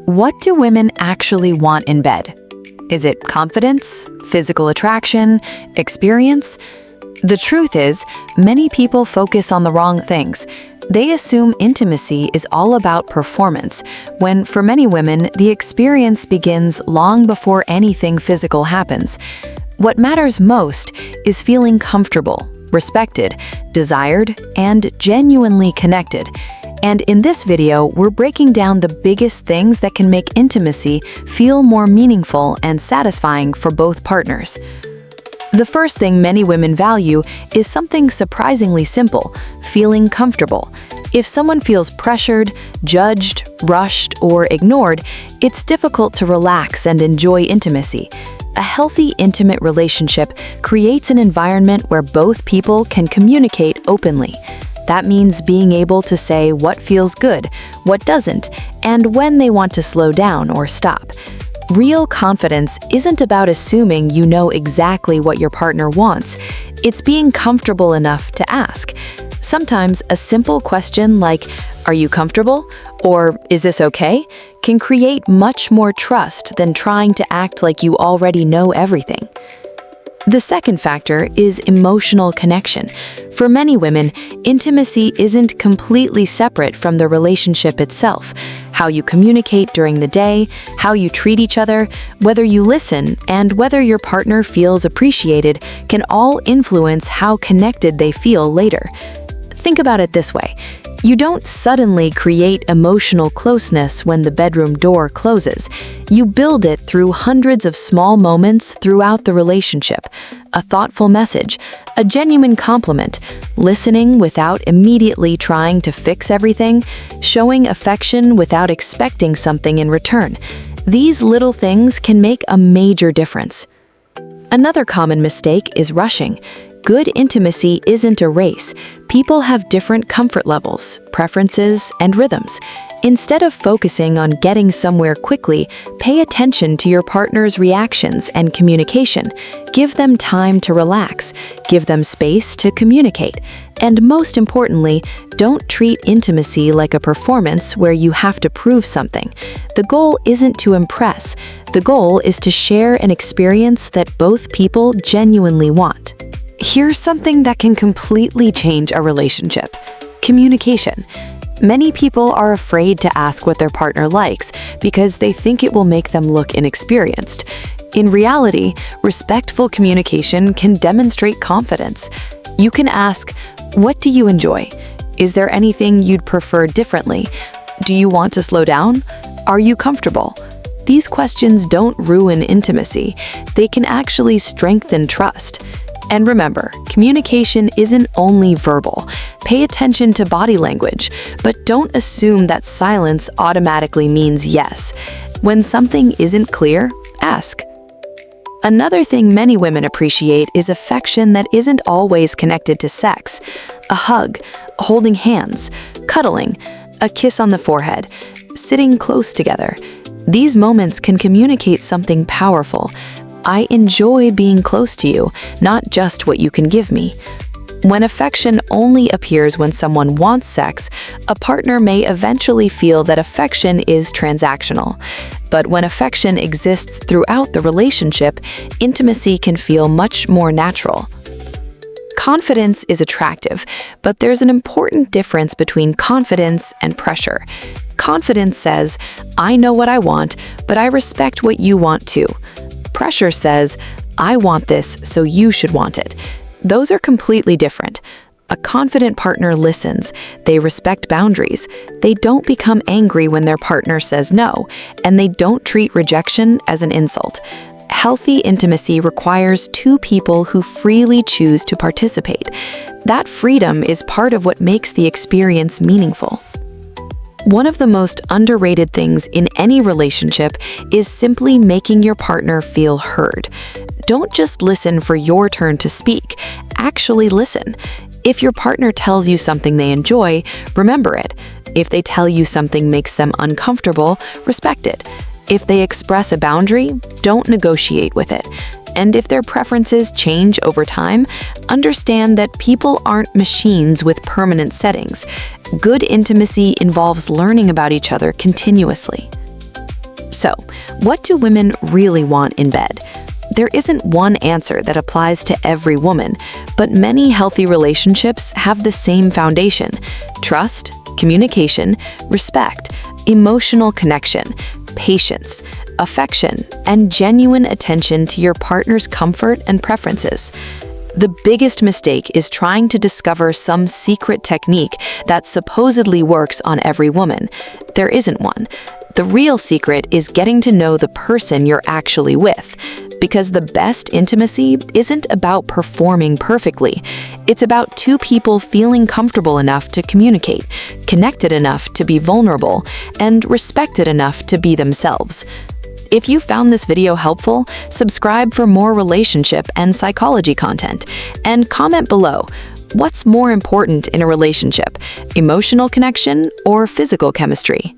What do women actually want in bed? Is it confidence, physical attraction, experience? The truth is, many people focus on the wrong things. They assume intimacy is all about performance, when for many women, the experience begins long before anything physical happens. What matters most is feeling comfortable, respected, desired, and genuinely connected. And in this video, we're breaking down the biggest things that can make intimacy feel more meaningful and satisfying for both partners. The first thing many women value is something surprisingly simple: feeling comfortable. If someone feels pressured, judged, rushed, or ignored, it's difficult to relax and enjoy intimacy. A healthy, intimate relationship creates an environment where both people can communicate openly. That means being able to say what feels good, what doesn't, and when they want to slow down or stop. Real confidence isn't about assuming you know exactly what your partner wants. It's being comfortable enough to ask. Sometimes a simple question like, "Are you comfortable?" or "Is this okay?" can create much more trust than trying to act like you already know everything. The second factor is emotional connection. For many women, intimacy isn't completely separate from the relationship itself. How you communicate during the day, how you treat each other, whether you listen, and whether your partner feels appreciated can all influence how connected they feel later. Think about it this way. You don't suddenly create emotional closeness when the bedroom door closes. You build it through hundreds of small moments throughout the relationship. A thoughtful message, a genuine compliment, listening without immediately trying to fix everything, showing affection without expecting something in return. These little things can make a major difference. Another common mistake is rushing. Good intimacy isn't a race. People have different comfort levels, preferences, and rhythms. Instead of focusing on getting somewhere quickly, pay attention to your partner's reactions and communication. Give them time to relax. Give them space to communicate. And most importantly, don't treat intimacy like a performance where you have to prove something. The goal isn't to impress. The goal is to share an experience that both people genuinely want. Here's something that can completely change a relationship: communication. Many people are afraid to ask what their partner likes because they think it will make them look inexperienced. In reality, respectful communication can demonstrate confidence. You can ask, "What do you enjoy? Is there anything you'd prefer differently? Do you want to slow down? Are you comfortable?" These questions don't ruin intimacy. They can actually strengthen trust. And remember, communication isn't only verbal. Pay attention to body language, but don't assume that silence automatically means yes. When something isn't clear, ask. Another thing many women appreciate is affection that isn't always connected to sex. A hug, holding hands, cuddling, a kiss on the forehead, sitting close together. These moments can communicate something powerful. I enjoy being close to you, not just what you can give me. When affection only appears when someone wants sex, a partner may eventually feel that affection is transactional. But when affection exists throughout the relationship, intimacy can feel much more natural. Confidence is attractive, but there's an important difference between confidence and pressure. Confidence says, "I know what I want, but I respect what you want too." Pressure says, "I want this, so you should want it." Those are completely different. A confident partner listens, they respect boundaries, they don't become angry when their partner says no, and they don't treat rejection as an insult. Healthy intimacy requires two people who freely choose to participate. That freedom is part of what makes the experience meaningful. One of the most underrated things in any relationship is simply making your partner feel heard. Don't just listen for your turn to speak. Actually listen. If your partner tells you something they enjoy, remember it. If they tell you something makes them uncomfortable, respect it. If they express a boundary, don't negotiate with it. And if their preferences change over time, understand that people aren't machines with permanent settings. Good intimacy involves learning about each other continuously. So, what do women really want in bed? There isn't one answer that applies to every woman, but many healthy relationships have the same foundation: trust, communication, respect, emotional connection, patience, affection, and genuine attention to your partner's comfort and preferences. The biggest mistake is trying to discover some secret technique that supposedly works on every woman. There isn't one. The real secret is getting to know the person you're actually with, because the best intimacy isn't about performing perfectly. It's about two people feeling comfortable enough to communicate, connected enough to be vulnerable, and respected enough to be themselves. If you found this video helpful, subscribe for more relationship and psychology content, and comment below. What's more important in a relationship, emotional connection or physical chemistry?